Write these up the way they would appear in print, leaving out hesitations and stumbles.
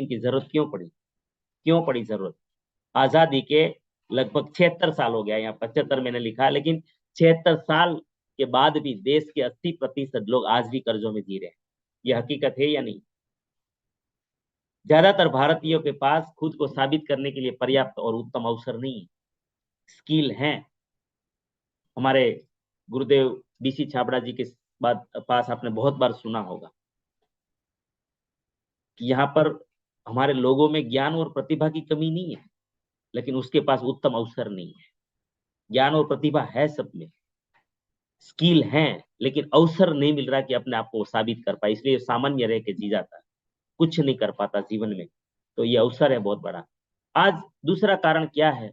की जरूरत क्यों पड़ी? क्यों पड़ी जरूरत? आजादी के लगभग 76 साल हो गया, यहाँ 75 मैंने लिखा है, लेकिन 76 साल के बाद भी देश के 80% लोग आज भी कर्जों में जी रहे हैं। यह हकीकत है या नहीं? ज्यादातर भारतीयों के पास खुद को साबित करने के लिए पर्याप्त और उत्तम अवसर नहीं है, स्किल है। हमारे गुरुदेव बीसी छाबड़ा जी के पास आपने बहुत बार सुना होगा कि यहाँ पर हमारे लोगों में ज्ञान और प्रतिभा की कमी नहीं है, लेकिन उसके पास उत्तम अवसर नहीं है। ज्ञान और प्रतिभा है सब में, स्किल है, लेकिन अवसर नहीं मिल रहा कि अपने आप को साबित कर पाए, इसलिए सामान्य रह के जी जाता है, कुछ नहीं कर पाता जीवन में। तो ये अवसर है बहुत बड़ा। आज दूसरा कारण क्या है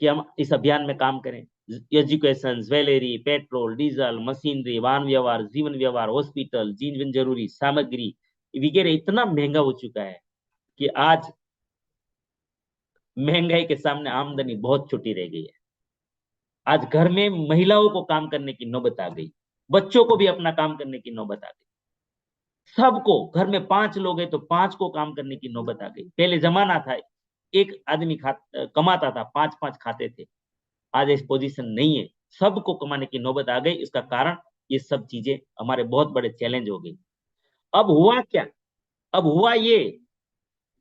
कि हम इस अभियान में काम करें? Education, jewellery, petrol, diesel, machinery, वाहन व्यवहार, जीवन व्यवहार, हॉस्पिटल, जीवन जरूरी सामग्री वगैरह इतना महंगा हो चुका है कि आज महंगाई के सामने आमदनी बहुत छोटी रह गई है। आज घर में महिलाओं को काम करने की नौबत आ गई, बच्चों को भी अपना काम करने की नौबत आ गई। सबको, घर में 5 लोग हैं तो 5 को काम करने की नौबत आ गई। पहले जमाना था एक आदमी कमाता था, 5-5 खाते थे। आज इस पोजीशन नहीं है, सबको कमाने की नौबत आ गई। इसका कारण ये सब चीजें हमारे बहुत बड़े चैलेंज हो गई। अब हुआ क्या? अब हुआ ये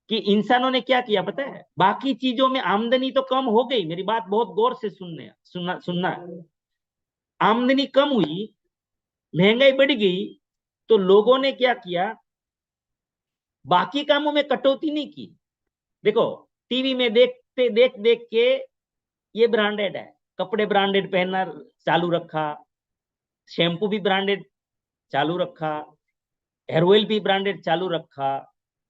कि इंसानों ने क्या किया पता है? बाकी चीजों में आमदनी तो कम हो गई, मेरी बात बहुत गौर से सुनना। आमदनी कम हुई, महंगाई बढ़ गई, तो लोगों ने क्या किया? बाकी कामों में कटौती नहीं की। देखो, टीवी में देखते देख देख के ये ब्रांडेड है, कपड़े ब्रांडेड पहनना चालू रखा, शैम्पू भी ब्रांडेड चालू रखा, हेयर ऑयल भी ब्रांडेड चालू रखा,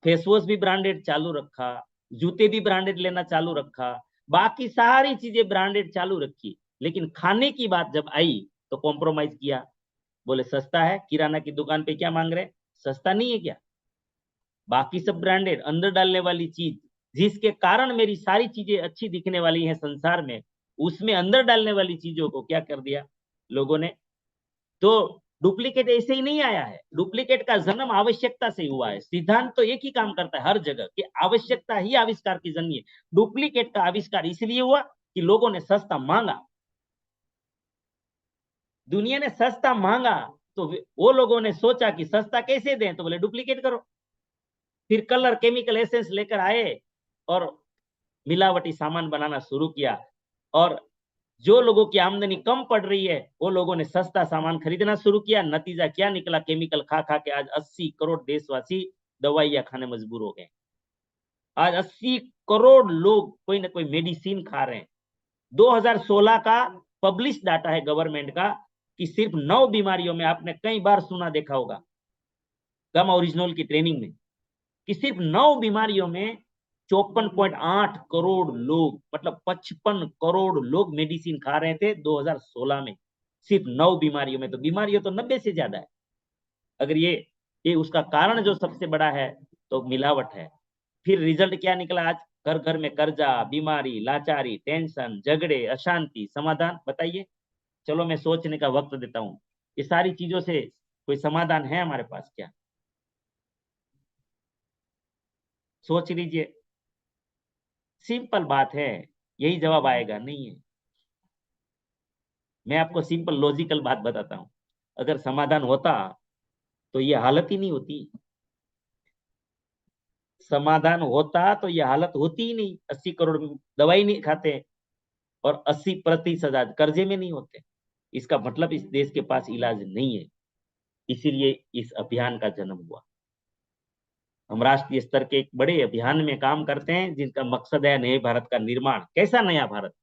फेस वॉश भी ब्रांडेड चालू रखा, जूते भी ब्रांडेड लेना चालू रखा, बाकी सारी चीजें ब्रांडेड चालू रखी। लेकिन खाने की बात जब आई तो कॉम्प्रोमाइज किया। बोले सस्ता है, किराना की दुकान पे क्या मांग रहे? सस्ता नहीं है क्या? बाकी सब ब्रांडेड, अंदर डालने वाली चीज, जिसके कारण मेरी सारी चीजें अच्छी दिखने वाली हैं संसार में, उसमें अंदर डालने वाली चीजों को क्या कर दिया लोगों ने? तो डुप्लीकेट ऐसे ही नहीं आया है, डुप्लीकेट का जन्म आवश्यकता से हुआ है। सिद्धांत तो एक ही काम करता है हर जगह कि आवश्यकता ही आविष्कार की जननी है। डुप्लीकेट का आविष्कार इसलिए हुआ कि लोगों ने सस्ता मांगा, दुनिया ने सस्ता मांगा, तो वो लोगों ने सोचा कि सस्ता कैसे दें, तो बोले डुप्लीकेट करो। फिर कलर, केमिकल एसेंस लेकर आए और मिलावटी सामान बनाना शुरू किया। और जो लोगों की आमदनी कम पड़ रही है वो लोगों ने सस्ता सामान खरीदना शुरू किया। नतीजा क्या निकला? केमिकल खा खा के आज 80 करोड़ देशवासी दवाइयां खाने मजबूर हो गए। आज 80 करोड़ लोग कोई ना कोई मेडिसिन खा रहे हैं। 2016 का पब्लिश डाटा है गवर्नमेंट का कि सिर्फ 9 बीमारियों में, आपने कई बार सुना देखा होगा गामा ओरिजिनल की ट्रेनिंग में, कि सिर्फ 9 बीमारियों में 54.8 करोड़ लोग, मतलब 55 करोड़ लोग मेडिसिन खा रहे थे 2016 में, सिर्फ 9 बीमारियों में। तो बीमारियों तो 90 से ज्यादा है। अगर ये उसका कारण जो सबसे बड़ा है तो मिलावट है। फिर रिजल्ट क्या निकला? आज घर घर में कर्जा, बीमारी, लाचारी, टेंशन, झगड़े, अशांति। समाधान बताइए? चलो मैं सोचने का वक्त देता हूं। ये सारी चीजों से कोई समाधान है हमारे पास क्या? सोच लीजिए। सिंपल बात है, यही जवाब आएगा नहीं है। मैं आपको सिंपल लॉजिकल बात बताता हूं। अगर समाधान होता तो ये हालत ही नहीं होती। समाधान होता तो ये हालत होती ही नहीं। 80 करोड़ दवाई नहीं खाते और 80% आज कर्जे में नहीं होते। इसका मतलब इस देश के पास इलाज नहीं है। इसीलिए इस अभियान का जन्म हुआ। हम राष्ट्रीय स्तर के एक बड़े अभियान में काम करते हैं जिनका मकसद है नए भारत का निर्माण। कैसा नया भारत?